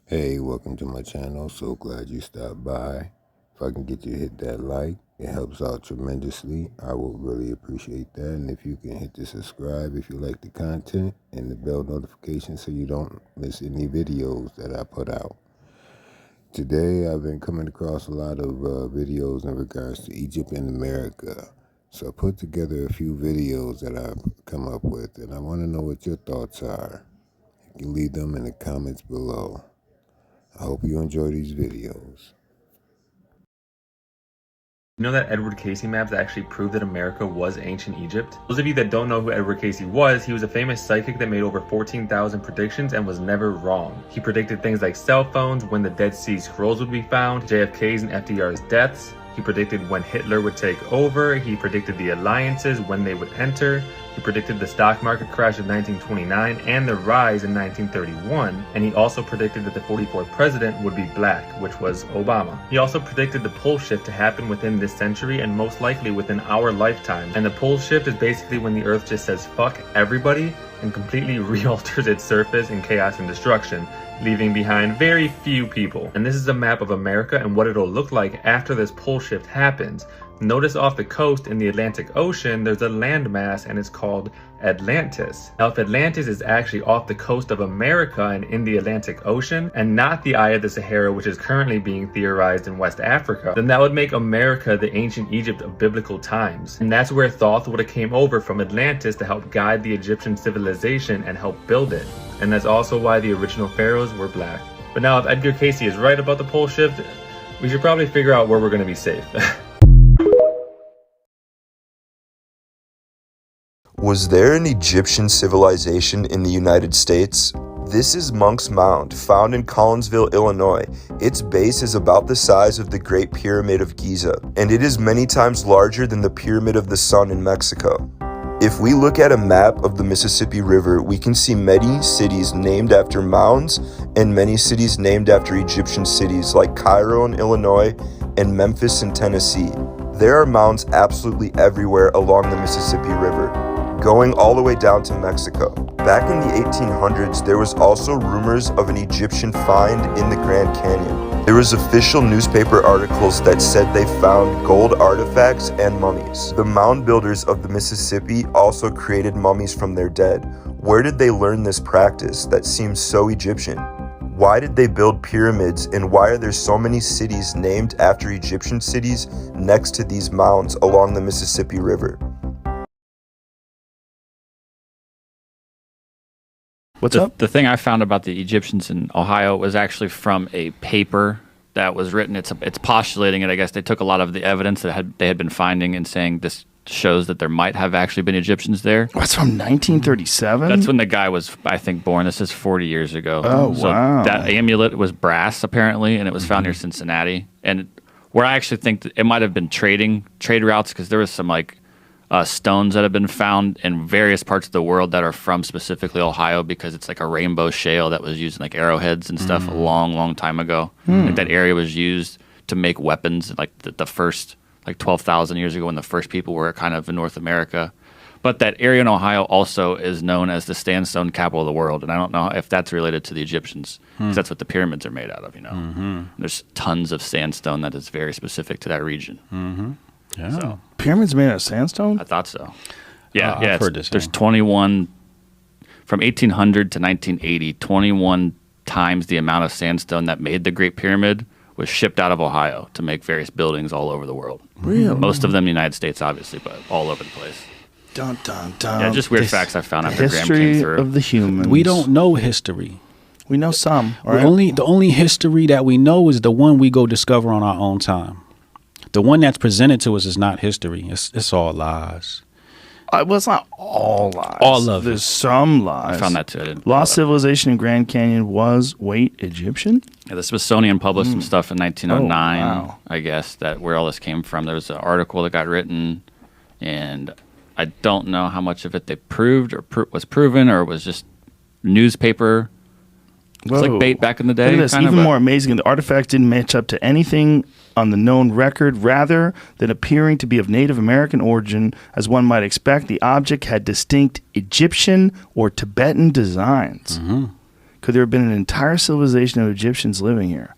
Hey, welcome to my channel. So glad you stopped by. If I can get you to hit that like, it helps out tremendously. I would really appreciate that. And if you can hit the subscribe if you like the content and the bell notification so you don't miss any videos that I put out. Today I've been coming across a lot of videos in regards to Egypt and America. So I put together a few videos that I've come up with, and I want to know what your thoughts are. You can leave them in the comments below. I hope you enjoy these videos. You know that Edward Cayce maps actually prove that America was ancient Egypt? Those of you that don't know who Edward Cayce was, he was a famous psychic that made over 14,000 predictions and was never wrong. He predicted things like cell phones, when the Dead Sea Scrolls would be found, JFK's and FDR's deaths. He predicted when Hitler would take over. He predicted the alliances, when they would enter. He predicted the stock market crash of 1929 and the rise in 1931. And he also predicted that the 44th president would be black, which was Obama. He also predicted the pole shift to happen within this century and most likely within our lifetime. And the pole shift is basically when the earth just says fuck everybody and completely realters its surface in chaos and destruction, leaving behind very few people. And this is a map of America and what it'll look like after this pole shift happens. Notice off the coast in the Atlantic Ocean, there's a landmass and it's called Atlantis. Now, if Atlantis is actually off the coast of America and in the Atlantic Ocean, and not the Eye of the Sahara, which is currently being theorized in West Africa, then that would make America the ancient Egypt of biblical times. And that's where Thoth would have came over from Atlantis to help guide the Egyptian civilization and help build it. And that's also why the original pharaohs were black. But now, if Edgar Cayce is right about the pole shift, we should probably figure out where we're going to be safe. Was there an Egyptian civilization in the United States? This is Monk's Mound, found in Collinsville, Illinois. Its base is about the size of the Great Pyramid of Giza, and it is many times larger than the Pyramid of the Sun in Mexico. If we look at a map of the Mississippi River, we can see many cities named after mounds and many cities named after Egyptian cities like Cairo in Illinois and Memphis in Tennessee. There are mounds absolutely everywhere along the Mississippi River, going all the way down to Mexico. Back in the 1800s, there was also rumors of an Egyptian find in the Grand Canyon. There was official newspaper articles that said they found gold artifacts and mummies. The mound builders of the Mississippi also created mummies from their dead. Where did they learn this practice that seems so Egyptian? Why did they build pyramids, and why are there so many cities named after Egyptian cities next to these mounds along the Mississippi River? What's up? The thing I found about the Egyptians in Ohio was actually from a paper that was written. It's postulating it. I guess they took a lot of the evidence that they had been finding and saying this shows that there might have actually been Egyptians there. That's from 1937? That's when the guy was, I think, born. This is 40 years ago. Oh, so wow. That amulet was brass, apparently, and it was found near Cincinnati. And where I actually think that it might have been trade routes, because there was some, like, stones that have been found in various parts of the world that are from specifically Ohio, because it's like a rainbow shale that was used in like arrowheads and stuff a long time ago. Like that area was used to make weapons like the first like 12,000 years ago when the first people were kind of in North America. But that area in Ohio also is known as the sandstone capital of the world, and I don't know if that's related to the Egyptians, because that's what the pyramids are made out of, you know. There's tons of sandstone that is very specific to that region. Yeah. So, Pyramids made out of sandstone? I thought so. Yeah, I've heard this. There's 21 from 1800 to 1980. 21 times the amount of sandstone that made the Great Pyramid was shipped out of Ohio to make various buildings all over the world. Really? Most of them in the United States, obviously, but all over the place. Dun, dun, dun. Yeah, just weird facts I found after Graham came History through. of the humans. We don't know history. We know some. Right? The only history that we know is the one we go discover on our own time. The one that's presented to us is not history. It's all lies. Well, it's not all lies. All of it. There's some lies. I found that too. I didn't Lost civilization in Grand Canyon was, Egyptian? Yeah, the Smithsonian published some stuff in 1909, Oh, wow. I guess, that where all this came from. There was an article that got written, and I don't know how much of it they proved or was proven or was just newspaper. It was like bait back in the day. Look at this. Kind Even of, more amazing, the artifacts didn't match up to anything on the known record. Rather than appearing to be of Native American origin, as one might expect, the object had distinct Egyptian or Tibetan designs. Could there have been an entire civilization of Egyptians living here?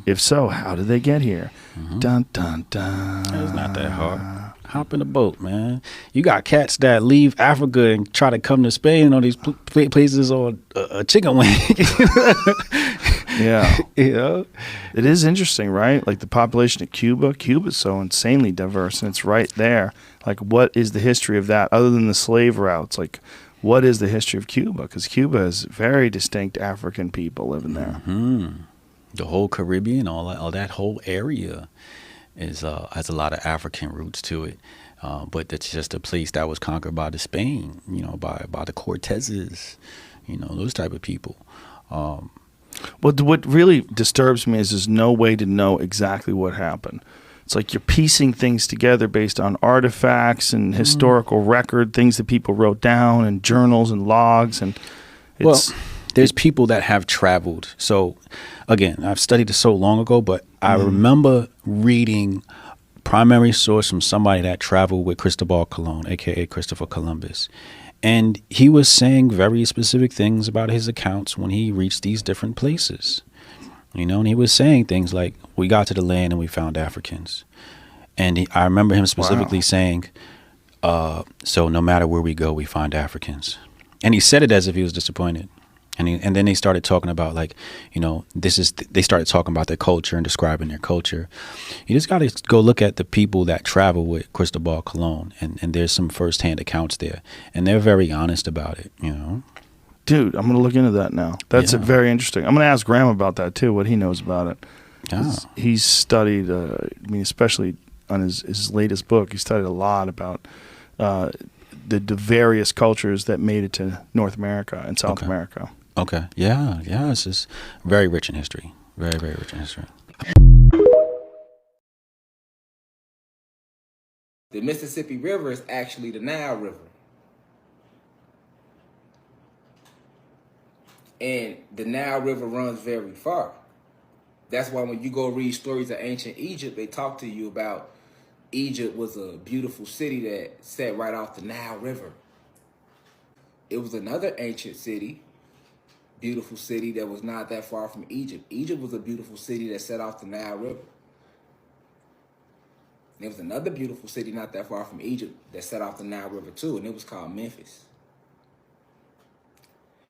If so, how did they get here? Dun, dun, dun. It's not that hard. Hop in the boat, man. You got cats that leave Africa and try to come to Spain on these places on a chicken wing. Yeah. You know? It is interesting, right? Like the population of Cuba. Cuba's so insanely diverse, and it's right there. Like, what is the history of that other than the slave routes? Like, what is the history of Cuba? Because Cuba has very distinct African people living there. The whole Caribbean, all that whole area is has a lot of African roots to it. But it's just a place that was conquered by the Spain, by the Cortezes, those type of people. What really disturbs me is there's no way to know exactly what happened. It's like you're piecing things together based on artifacts and historical record, things that people wrote down, and journals and logs. And there's people that have traveled. So, again, I've studied this so long ago, but I remember reading primary source from somebody that traveled with Cristobal Colon, a.k.a. Christopher Columbus. And he was saying very specific things about his accounts when he reached these different places. And he was saying things like, we got to the land and we found Africans. And I remember him specifically saying, so no matter where we go, we find Africans. And he said it as if he was disappointed. And then they started talking about they started talking about their culture and describing their culture. You just got to go look at the people that travel with Cristobal Colon, and there's some firsthand accounts there, and they're very honest about it. Dude, I'm going to look into that now. That's very interesting. I'm going to ask Graham about that too, what he knows about it. He's studied, especially on his latest book, he studied a lot about the various cultures that made it to North America and South America. Okay. Yeah. It's just very rich in history. Very, very rich in history. The Mississippi River is actually the Nile River. And the Nile River runs very far. That's why when you go read stories of ancient Egypt, they talk to you about Egypt was a beautiful city that sat right off the Nile River. It was another ancient city, beautiful city that was not that far from Egypt. Egypt was a beautiful city that sat off the Nile River. There was another beautiful city not that far from Egypt that sat off the Nile River too, and it was called Memphis.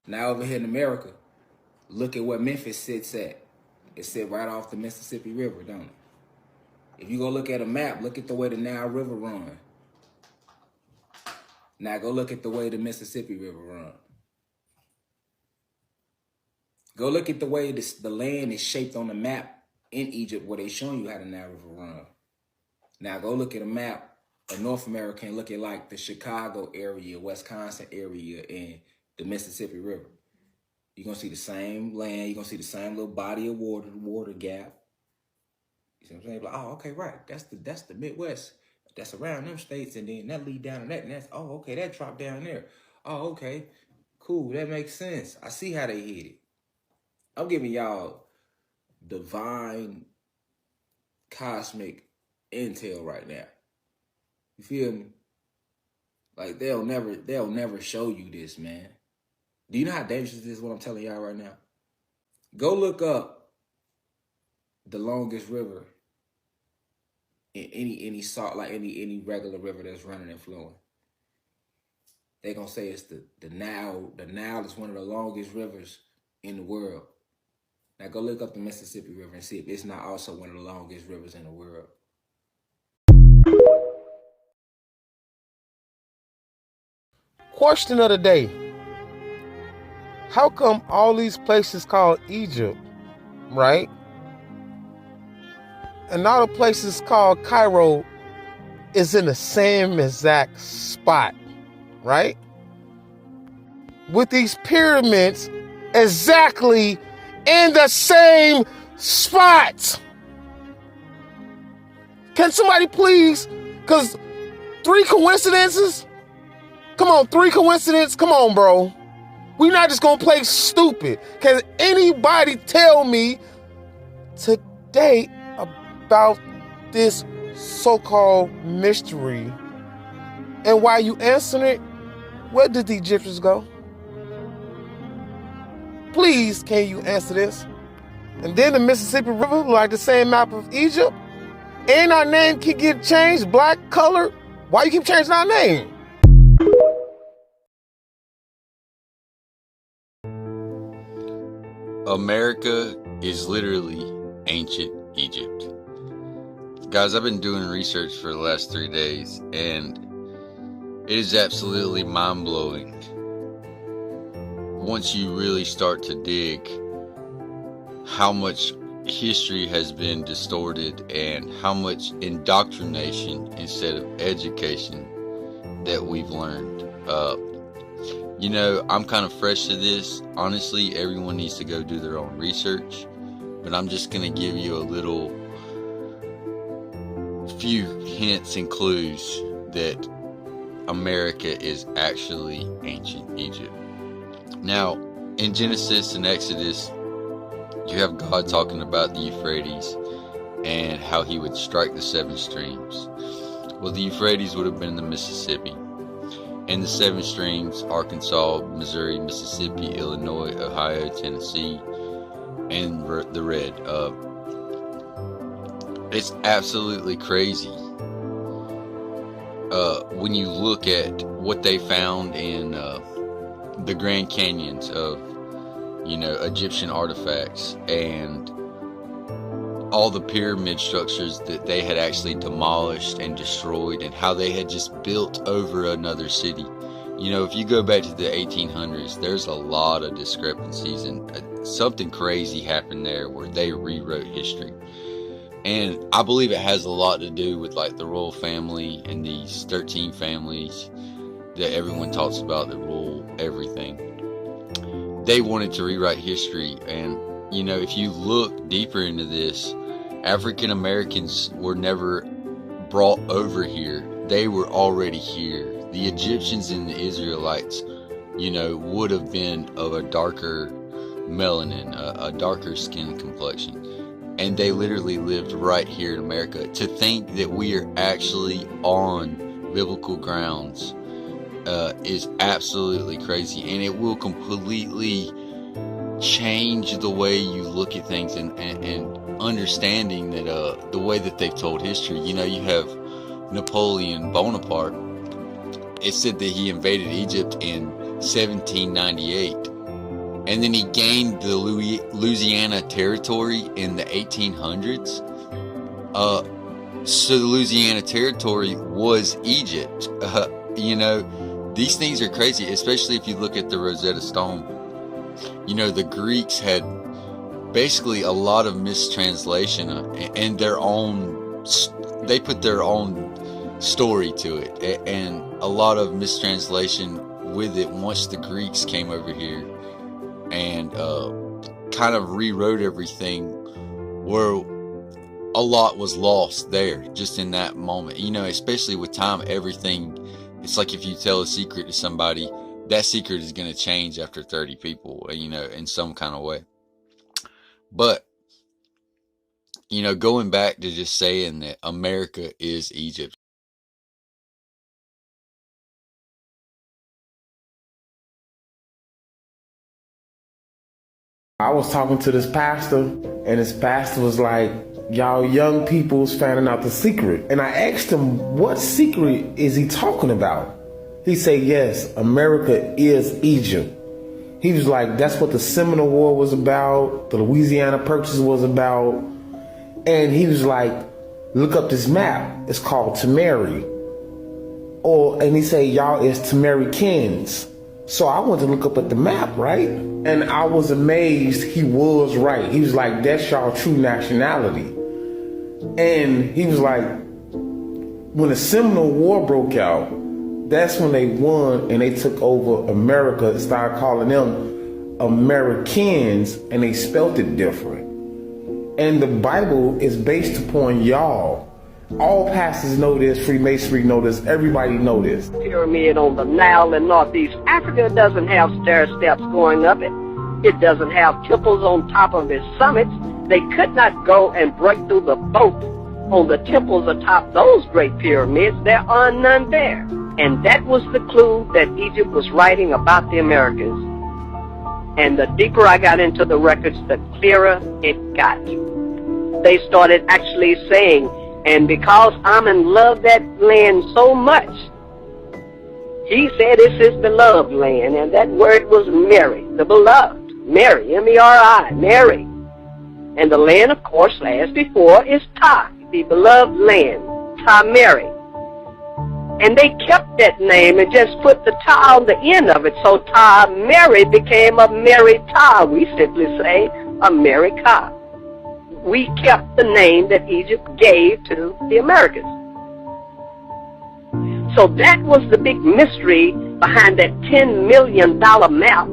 Now over here in America, look at where Memphis sits at. It sits right off the Mississippi River, don't it? If you go look at a map, look at the way the Nile River runs. Now go look at the way the Mississippi River runs. Go look at the way the land is shaped on the map in Egypt where they showing you how the Nile River runs. Now go look at a map of North America and look at like the Chicago area, Wisconsin area, and the Mississippi River. You're going to see the same land. You're going to see the same little body of water gap. You see what I'm saying? Like, oh, okay, right. That's the Midwest. That's around them states, and then that lead down to that, and that's, oh, okay, that drop down there. Oh, okay, cool, that makes sense. I see how they hit it. I'm giving y'all divine, cosmic intel right now. You feel me? Like, they'll never show you this, man. Do you know how dangerous this is, what I'm telling y'all right now? Go look up the longest river in any salt, like any regular river that's running and flowing. They're gonna say it's the Nile. The Nile is one of the longest rivers in the world. Now go look up the Mississippi River and see if it's not also one of the longest rivers in the world. Question of the day. How come all these places called Egypt, right? And all the places called Cairo is in the same exact spot, right? With these pyramids exactly in the same spot. Can somebody please, because 3 coincidences? Come on, 3 coincidences? Come on, bro. We're not just gonna play stupid. Can anybody tell me today about this so-called mystery? And while you answering it, where did the Egyptians go? Please, can you answer this? And then the Mississippi River, like the same map of Egypt, and our name can get changed, black, color. Why you keep changing our name? America is literally ancient Egypt. Guys, I've been doing research for the last 3 days, and it is absolutely mind-blowing once you really start to dig how much history has been distorted and how much indoctrination instead of education that we've learned. You know, I'm kind of fresh to this. Honestly, everyone needs to go do their own research, but I'm just going to give you a few hints and clues that America is actually ancient Egypt. Now, in Genesis and Exodus, you have God talking about the Euphrates and how he would strike the 7 streams. Well, the Euphrates would have been the Mississippi. And the 7 streams, Arkansas, Missouri, Mississippi, Illinois, Ohio, Tennessee, and the red. It's absolutely crazy when you look at what they found in the Grand Canyons of, you know, Egyptian artifacts and all the pyramid structures that they had actually demolished and destroyed, and how they had just built over another city. You know, if you go back to the 1800s, there's a lot of discrepancies, and something crazy happened there where they rewrote history. And I believe it has a lot to do with like the royal family and these 13 families that everyone talks about that rule everything. They wanted to rewrite history, and you know, if you look deeper into this, African Americans were never brought over here. They were already here. The Egyptians and the Israelites, you know, would have been of a darker melanin, a darker skin complexion. And they literally lived right here in America. To think that we are actually on biblical grounds is absolutely crazy. And it will completely change the way you look at things, and understanding that the way that they've told history. You know, you have Napoleon Bonaparte. It said that he invaded Egypt in 1798, and then he gained the Louisiana Territory in the 1800s. So the Louisiana Territory was Egypt. You know, these things are crazy, especially if you look at the Rosetta Stone. You know, the Greeks had basically a lot of mistranslation and they put their own story to it, and a lot of mistranslation with it once the Greeks came over here and kind of rewrote everything, where a lot was lost there just in that moment. You know, especially with time, everything, it's like if you tell a secret to somebody, that secret is going to change after 30 people, you know, in some kind of way. But, you know, going back to just saying that America is Egypt. I was talking to this pastor, and this pastor was like, y'all young people's finding out the secret. And I asked him, what secret is he talking about? He said, yes, America is Egypt. He was like, that's what the Seminole War was about, the Louisiana Purchase was about. And he was like, look up this map. It's called Tamari. And he said, y'all is Tamarikans. So I went to look up at the map, right? And I was amazed he was right. He was like, that's y'all true nationality. And he was like, when the Seminole War broke out, that's when they won and they took over America and started calling them Americans, and they spelt it different. And the Bible is based upon y'all. All pastors know this, Freemasonry know this, everybody know this. Pyramid on the Nile in Northeast Africa doesn't have stair steps going up it. It doesn't have temples on top of its summits. They could not go and break through the boat on the temples atop those great pyramids. There are none there. And that was the clue that Egypt was writing about the Americas. And the deeper I got into the records, the clearer it got. They started actually saying, and because Amun loved that land so much, he said it's his beloved land, and that word was Mary, the beloved. Mary, M-E-R-I, Mary. And the land, of course, as before, is Ta, the beloved land, Ta Mary. And they kept that name and just put the Ta on the end of it, so Ta Mary became a Mary Ta. We simply say America. We kept the name that Egypt gave to the Americans. So that was the big mystery behind that $10 million map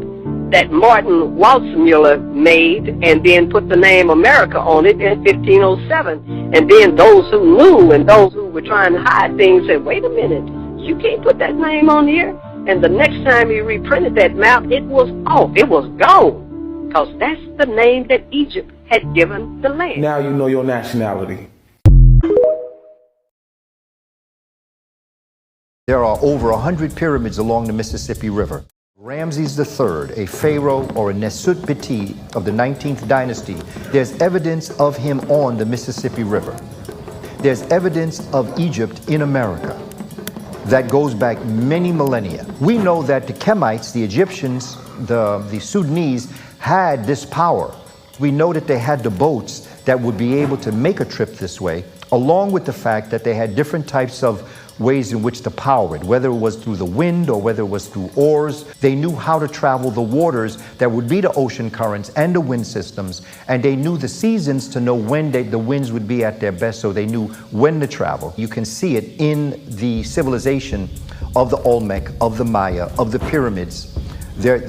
that Martin Waldseemüller made and then put the name America on it in 1507. And then those who knew and those who were trying to hide things said, wait a minute, you can't put that name on here. And the next time he reprinted that map, it was off, it was gone. Because that's the name that Egypt had given the land. Now you know your nationality. There are over 100 pyramids along the Mississippi River. Ramses III, a pharaoh or a Nesut Beti of the 19th dynasty, there's evidence of him on the Mississippi River. There's evidence of Egypt in America that goes back many millennia. We know that the Kemites, the Egyptians, the Sudanese had this power. We know that they had the boats that would be able to make a trip this way, along with the fact that they had different types of ways in which to power it, whether it was through the wind or whether it was through oars. They knew how to travel the waters that would be the ocean currents and the wind systems, and they knew the seasons to know when the winds would be at their best, so they knew when to travel. You can see it in the civilization of the Olmec, of the Maya, of the pyramids. There